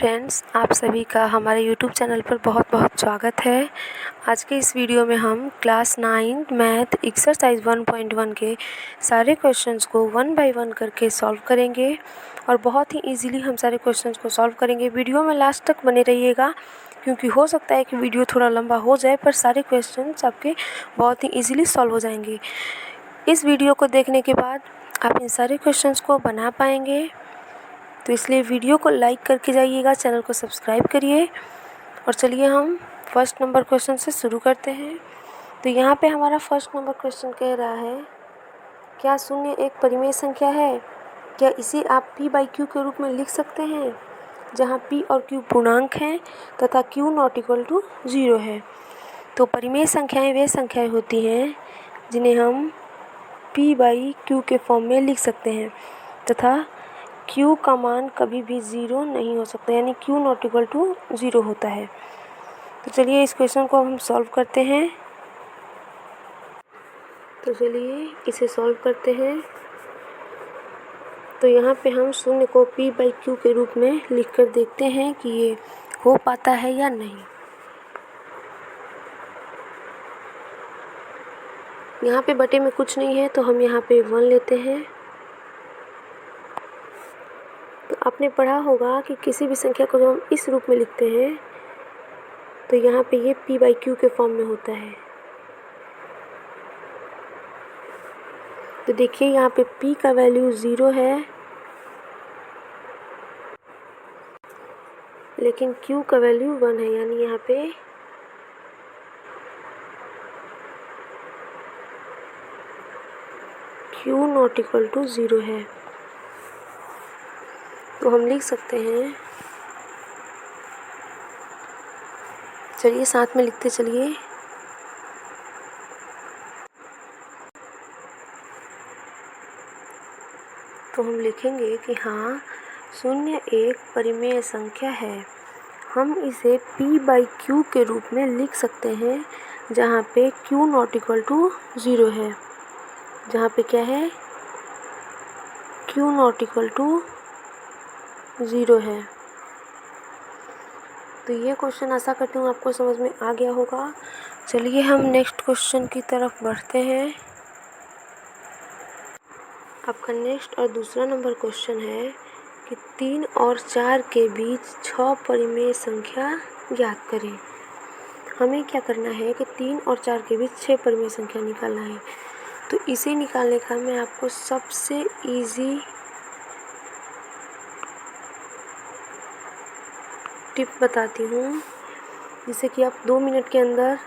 Friends, आप सभी का हमारे यूट्यूब चैनल पर बहुत बहुत स्वागत है। आज के इस वीडियो में हम क्लास 9 मैथ एक्सरसाइज 1.1 के सारे क्वेश्चंस को वन बाय वन करके सॉल्व करेंगे और बहुत ही इजीली हम सारे क्वेश्चंस को सॉल्व करेंगे। वीडियो में लास्ट तक बने रहिएगा, क्योंकि हो सकता है कि वीडियो थोड़ा लंबा हो जाए, पर सारे क्वेश्चंस आपके बहुत ही ईजिली सॉल्व हो जाएंगे। इस वीडियो को देखने के बाद आप इन सारे क्वेश्चंस को बना पाएंगे, तो इसलिए वीडियो को लाइक करके जाइएगा, चैनल को सब्सक्राइब करिए। और चलिए हम फर्स्ट नंबर क्वेश्चन से शुरू करते हैं। तो यहाँ पे हमारा फर्स्ट नंबर क्वेश्चन कह रहा है, क्या शून्य एक परिमेय संख्या है? क्या इसे आप p बाई क्यू के रूप में लिख सकते हैं, जहाँ p और q पूर्णांक हैं तथा q नॉट इक्वल टू 0 है। तो परिमेय संख्याएँ वे संख्याएँ होती हैं जिन्हें हम p बाई क्यू के फॉर्म में लिख सकते हैं तथा q का मान कभी भी 0 नहीं हो सकता, यानी q नॉट इक्वल टू 0 होता है। तो चलिए इस क्वेश्चन को हम सॉल्व करते हैं। तो चलिए इसे सॉल्व करते हैं। तो यहाँ पे हम शून्य को p बाई क्यू के रूप में लिखकर देखते हैं कि ये हो पाता है या नहीं। यहाँ पे बटे में कुछ नहीं है, तो हम यहाँ पे 1 लेते हैं। तो आपने पढ़ा होगा कि किसी भी संख्या को जब हम इस रूप में लिखते हैं तो यहाँ पे ये p बाई क्यू के फॉर्म में होता है। तो देखिए यहाँ पे p का वैल्यू 0 है, लेकिन q का वैल्यू 1 है, यानी यहाँ पे q नॉट इक्वल टू 0 है। तो हम लिख सकते हैं, चलिए साथ में लिखते चलिए। तो हम लिखेंगे कि हाँ, शून्य एक परिमेय संख्या है। हम इसे p बाई क्यू के रूप में लिख सकते हैं, जहाँ पे q नॉट इक्वल टू 0 है। जहाँ पे क्या है, q नॉट इक्वल टू 0 है। तो ये क्वेश्चन आशा करती हूँ आपको समझ में आ गया होगा। चलिए हम नेक्स्ट क्वेश्चन की तरफ बढ़ते हैं। आपका नेक्स्ट और दूसरा नंबर क्वेश्चन है कि 3 और 4 के बीच 6 परिमेय संख्या ज्ञात करें। हमें क्या करना है कि 3 और 4 के बीच 6 परिमेय संख्या निकालना है। तो इसे निकालने का मैं आपको सबसे इजी टिप बताती हूँ, जिससे कि आप 2 मिनट के अंदर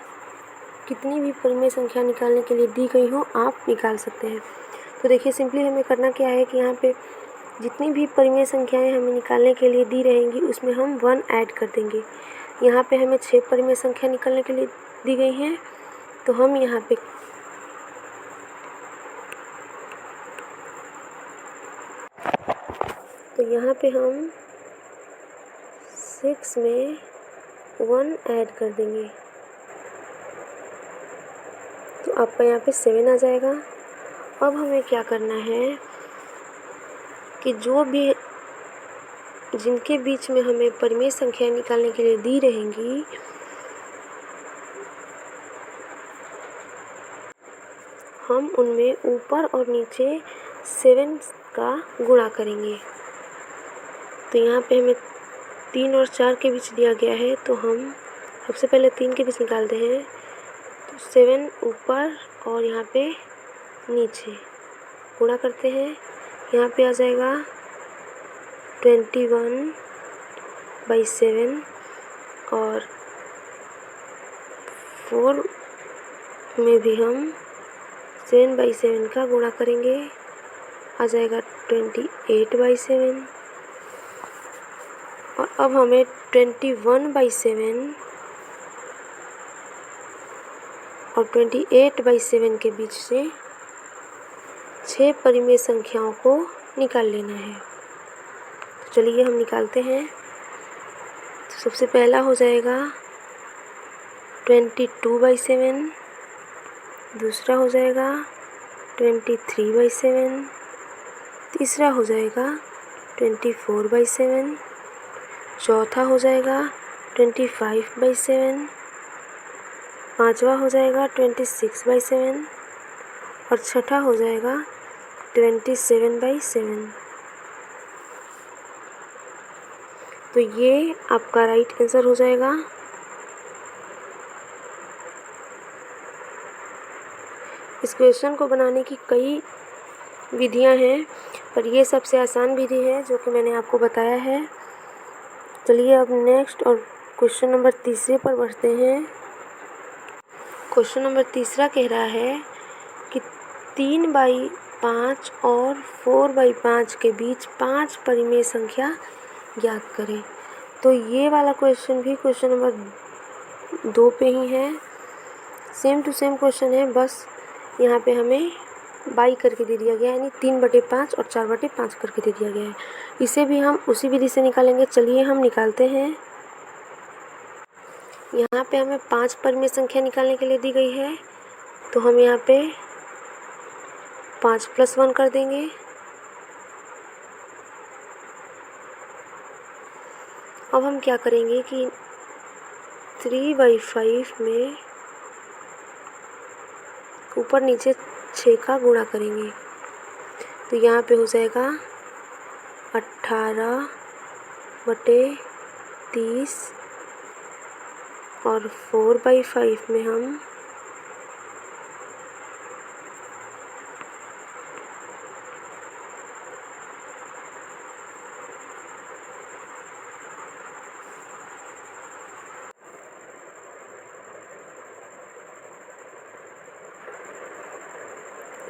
कितनी भी परिमेय संख्या निकालने के लिए दी गई हो आप निकाल सकते हैं। तो देखिए सिंपली हमें करना क्या है कि यहाँ पे जितनी भी परिमेय संख्याएं हमें निकालने के लिए दी रहेंगी उसमें हम 1 ऐड कर देंगे। यहाँ पे हमें 6 परिमेय संख्या निकालने के लिए दी गई हैं, तो हम यहाँ पे हम 6 में 1 ऐड कर देंगे, तो आपका यहाँ पे 7 आ जाएगा। अब हमें क्या करना है कि जो भी जिनके बीच में हमें परिमेय संख्या निकालने के लिए दी रहेंगी हम उनमें ऊपर और नीचे 7 का गुणा करेंगे। तो यहाँ पे हमें 3 और 4 के बीच दिया गया है, तो हम सबसे पहले 3 के बीच निकालते हैं। तो 7 ऊपर और यहाँ पे नीचे गुणा करते हैं। यहाँ पे आ जाएगा 21/7 और 4 में भी हम 7/7 का गुणा करेंगे, आ जाएगा 28/7। और अब हमें 21/7 और 28/7 के बीच से 6 परिमेय संख्याओं को निकाल लेना है। तो चलिए हम निकालते हैं। तो सबसे पहला हो जाएगा 22/7, दूसरा हो जाएगा 23/7, तीसरा हो जाएगा 24/7 चौथा हो जाएगा 25/7, पाँचवा हो जाएगा 26/7 और छठा हो जाएगा 27/7। तो ये आपका राइट आंसर हो जाएगा। इस क्वेश्चन को बनाने की कई विधियां हैं, पर ये सबसे आसान विधि है जो कि मैंने आपको बताया है। चलिए अब नेक्स्ट और क्वेश्चन नंबर तीसरे पर बढ़ते हैं। क्वेश्चन नंबर तीसरा कह रहा है कि 3/5 और 4/5 के बीच 5 परिमेय संख्या ज्ञात करें। तो ये वाला क्वेश्चन भी क्वेश्चन नंबर 2 पे ही है। सेम टू सेम क्वेश्चन है, बस यहाँ पे हमें बाई करके दे दिया गया है, यानी 3/5 और 4/5 करके दे दिया गया है। इसे भी हम उसी विधि से निकालेंगे। चलिए हम निकालते हैं। यहाँ पे हमें 5 परिमेय संख्या निकालने के लिए दी गई है, तो हम यहाँ पे 5 + 1 कर देंगे। अब हम क्या करेंगे कि 3/5 में ऊपर नीचे 6 का गुणा करेंगे, तो यहाँ पे हो जाएगा 18/30 और 4/5 में हम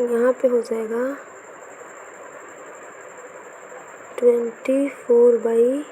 यहाँ पे हो जाएगा 24/5